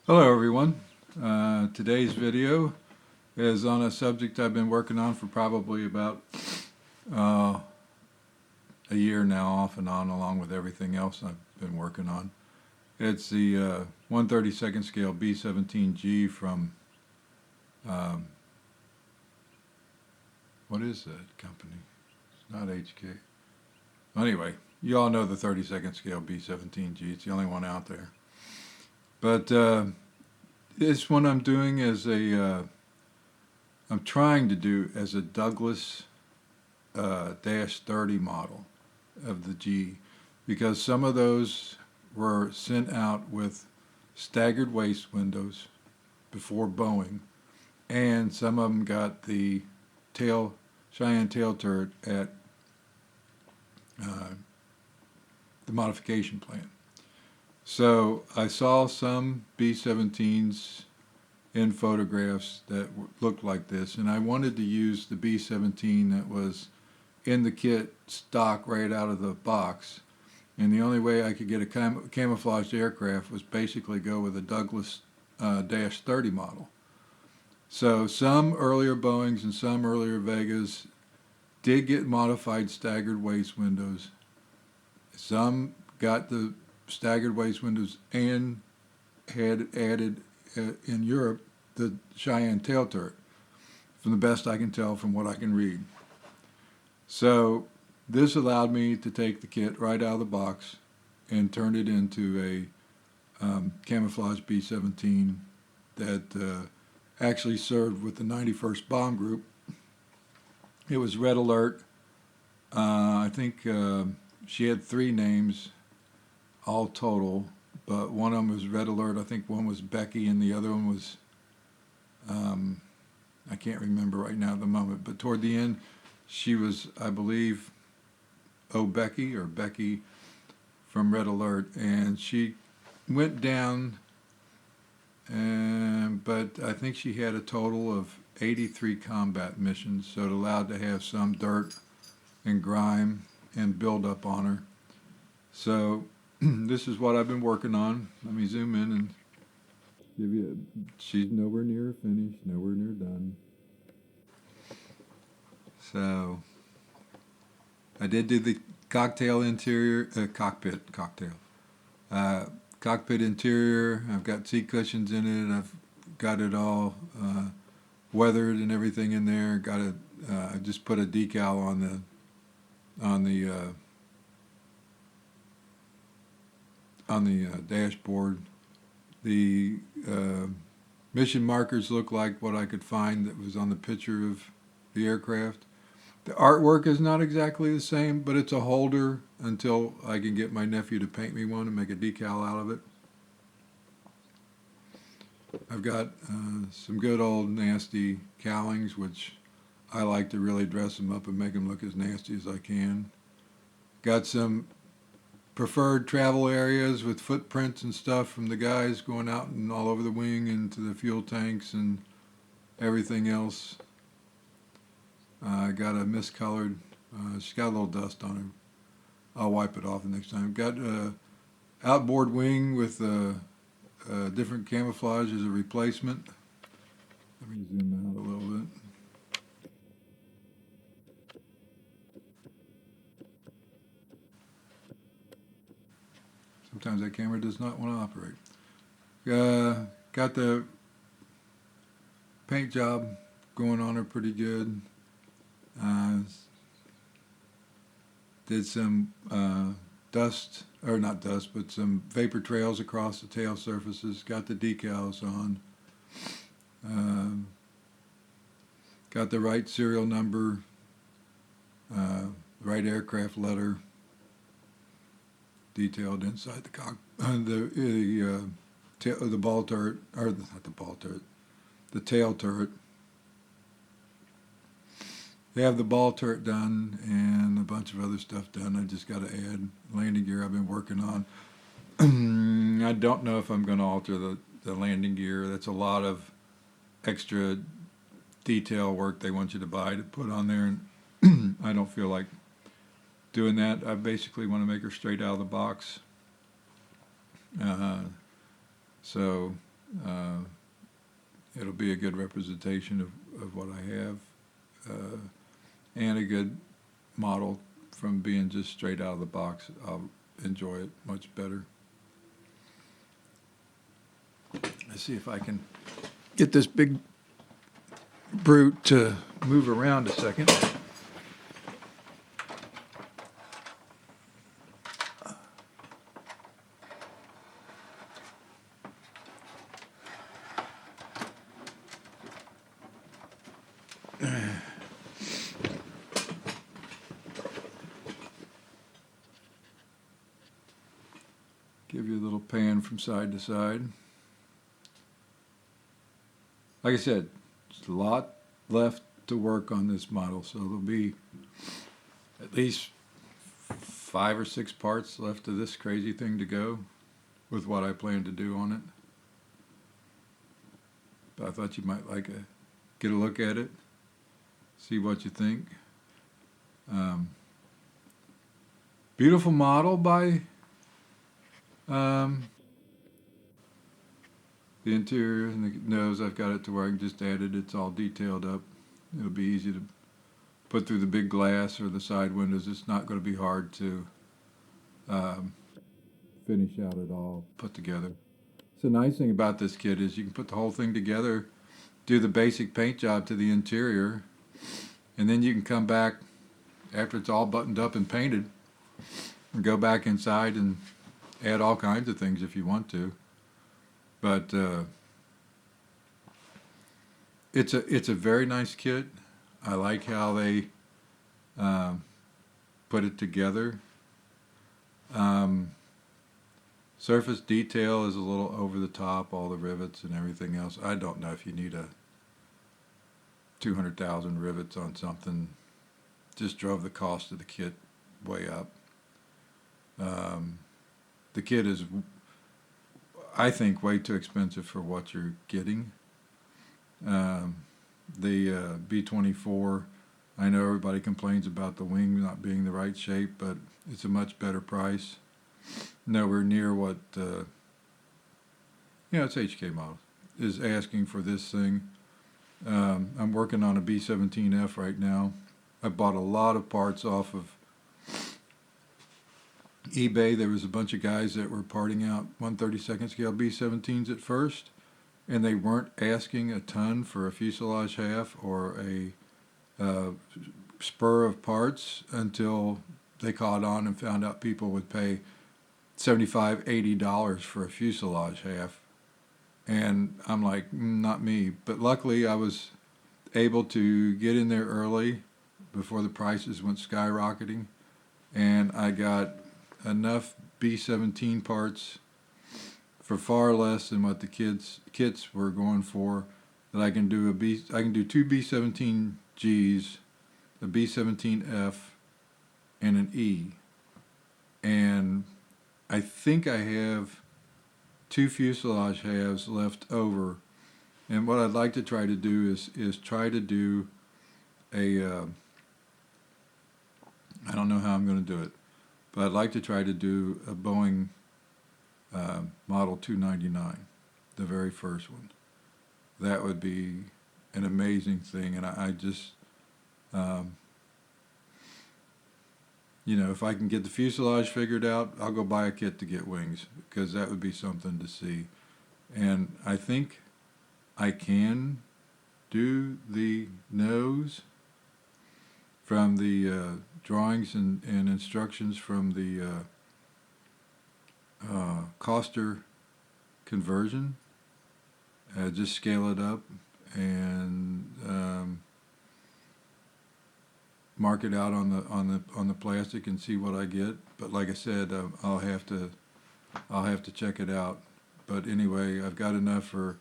Hello everyone. Today's video is on a subject I've been working on for probably about uh, a year now, off and on, along with everything else I've been working on. It's the 1/32nd scale B17G from, um, what is that company? It's not HK. Anyway, you all know the 32nd scale B17G. It's the only one out there. But this one I'm doing as I'm trying to do as a Douglas dash 30 model of the G, because some of those were sent out with staggered waist windows before Boeing, and some of them got the Cheyenne tail turret at uh, the modification plant. So I saw some B-17s in photographs that looked like this, and I wanted to use the B-17 that was in the kit stock right out of the box. And the only way I could get a camouflaged aircraft was basically go with a Douglas Dash 30 model. So some earlier Boeings and some earlier Vegas did get modified staggered waist windows. Some got the staggered waist windows and had added in Europe the Cheyenne tail turret, from the best I can tell from what I can read. So this allowed me to take the kit right out of the box and turn it into a camouflage B-17 that actually served with the 91st Bomb Group. It was Red Alert. I think she had 3 names all total, but one of them was Red Alert. I think one was Becky and the other one was, I can't remember right now at the moment, but toward the end she was, I believe, Becky or Becky from Red Alert, and she went down, but I think she had a total of 83 combat missions, so it allowed to have some dirt and grime and build up on her. So this is what I've been working on. Let me zoom in and give you she's nowhere near finished, nowhere near done. So I did do the cockpit interior. Cockpit interior. I've got seat cushions in it. I've got it all weathered and everything in there. Got it. I just put a decal on the dashboard. The mission markers look like what I could find that was on the picture of the aircraft. The artwork is not exactly the same, but it's a holder until I can get my nephew to paint me one and make a decal out of it. I've got some good old nasty cowlings, which I like to really dress them up and make them look as nasty as I can. Got some preferred travel areas with footprints and stuff from the guys going out and all over the wing into the fuel tanks and everything else. I got a miscolored, she's got a little dust on her. I'll wipe it off the next time. Got a outboard wing with different camouflage as a replacement. Let me zoom out a little bit. Sometimes that camera does not want to operate. Got the paint job going on her pretty good. Did some dust, or not dust, but some vapor trails across the tail surfaces. Got the decals on. Got the right serial number, right aircraft letter detailed inside the the ball turret, or not the ball turret, the tail turret. They have the ball turret done and a bunch of other stuff done. I just got to add landing gear I've been working on. I don't know if I'm going to alter the landing gear. That's a lot of extra detail work they want you to buy to put on there, and I don't feel like doing that. I basically want to make her straight out of the box. So Uh, it'll be a good representation of what I have, and a good model from being just straight out of the box. I'll enjoy it much better. Let's see if I can get this big brute to move around a second. Give you a little pan from side to side. Like I said, there's a lot left to work on this model, so there'll be at least 5 or 6 parts left of this crazy thing to go with what I plan to do on it. But I thought you might like get a look at it, see what you think. Beautiful model by the interior and the nose. I've got it to where I can just add it. It's all detailed up. It'll be easy to put through the big glass or the side windows. It's not going to be hard to finish out at all, put together. So the nice thing about this kit is you can put the whole thing together, do the basic paint job to the interior, and then you can come back after it's all buttoned up and painted and go back inside and add all kinds of things if you want to. But it's a very nice kit. I like how they put it together. Surface detail is a little over the top, all the rivets and everything else. I don't know if you need a 200,000 rivets on something. Just drove the cost of the kit way up. The kit is, I think, way too expensive for what you're getting. The B-24, I know everybody complains about the wing not being the right shape, but it's a much better price. Nowhere near what, it's HK model, is asking for this thing. I'm working on a B-17F right now. I bought a lot of parts off of eBay. There was a bunch of guys that were parting out 1/32 scale B-17s at first, and they weren't asking a ton for a fuselage half or a spur of parts until they caught on and found out people would pay $75, $80 for a fuselage half. And I'm like, not me. But luckily I was able to get in there early before the prices went skyrocketing, and I got enough B-17 parts for far less than what the kits were going for, that I can do two B-17Gs, a B-17F, and an E. And I think I have 2 fuselage halves left over. And what I'd like to try to do is try to do a, I don't know how I'm going to do it, but I'd like to try to do a Boeing Model 299, the very first one. That would be an amazing thing, and I just, if I can get the fuselage figured out, I'll go buy a kit to get wings, because that would be something to see. And I think I can do the nose from the drawings and instructions from the Coster conversion. Just scale it up and mark it out on the plastic and see what I get. But like I said, I'll have to check it out. But anyway, I've got enough for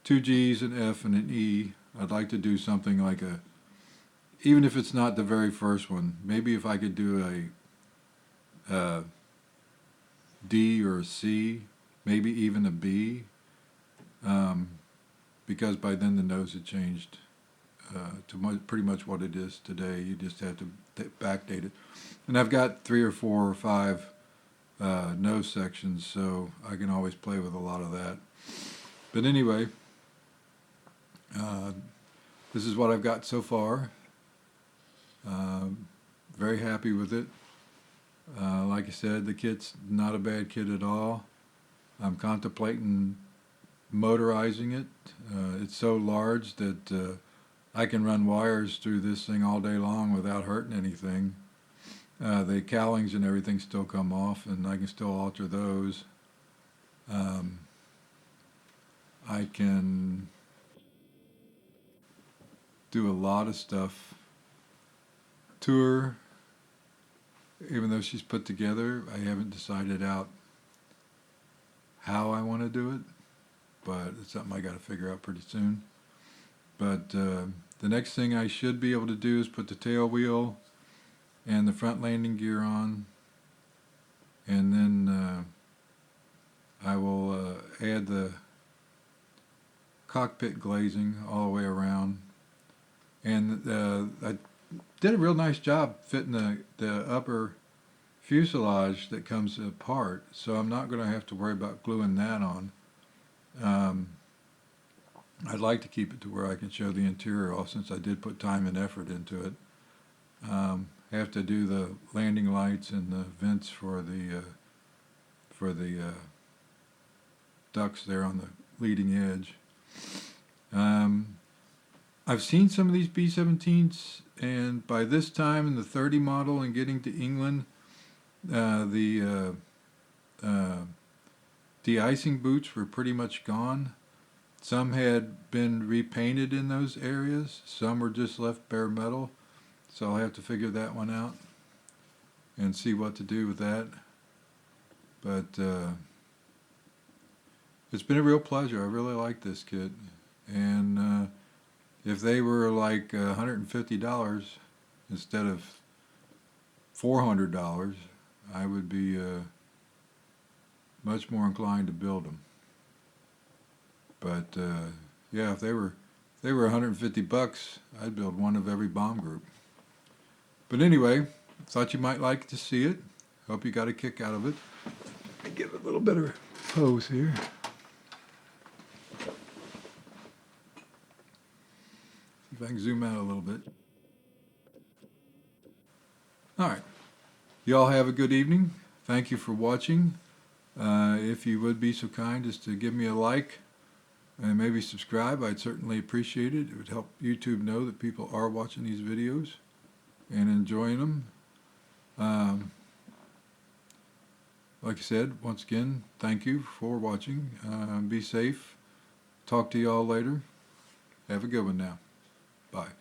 2 Gs, an F, and an E. I'd like to do something like even if it's not the very first one, maybe if I could do a D or a C, maybe even a B, because by then the nose had changed to pretty much what it is today. You just have to backdate it. And I've got 3 or 4 or 5 nose sections, so I can always play with a lot of that. But anyway, this is what I've got so far. Very happy with it. Like I said, the kit's not a bad kit at all. I'm contemplating motorizing it. It's so large that I can run wires through this thing all day long without hurting anything. The cowlings and everything still come off, and I can still alter those. I can do a lot of stuff to her, even though she's put together. I haven't decided out how I want to do it, but it's something I got to figure out pretty soon. But the next thing I should be able to do is put the tail wheel and the front landing gear on, and then I will add the cockpit glazing all the way around. And I did a real nice job fitting the upper fuselage that comes apart, so I'm not going to have to worry about gluing that on. I'd like to keep it to where I can show the interior off, since I did put time and effort into it. Have to do the landing lights and the vents for the ducts there on the leading edge. I've seen some of these B-17s, and by this time in the 30 model and getting to England, the de-icing boots were pretty much gone. Some had been repainted in those areas. Some were just left bare metal. So I'll have to figure that one out and see what to do with that. But it's been a real pleasure. I really like this kit. And if they were like $150 instead of $400, I would be much more inclined to build them. But yeah, if they were $150, I'd build one of every bomb group. But anyway, thought you might like to see it. Hope you got a kick out of it. Let me give it a little better pose here. See if I can zoom out a little bit. All right. Y'all have a good evening. Thank you for watching. If you would be so kind as to give me a like and maybe subscribe, I'd certainly appreciate it. It would help YouTube know that people are watching these videos and enjoying them. Like I said, once again, thank you for watching. Be safe. Talk to y'all later. Have a good one now. Bye.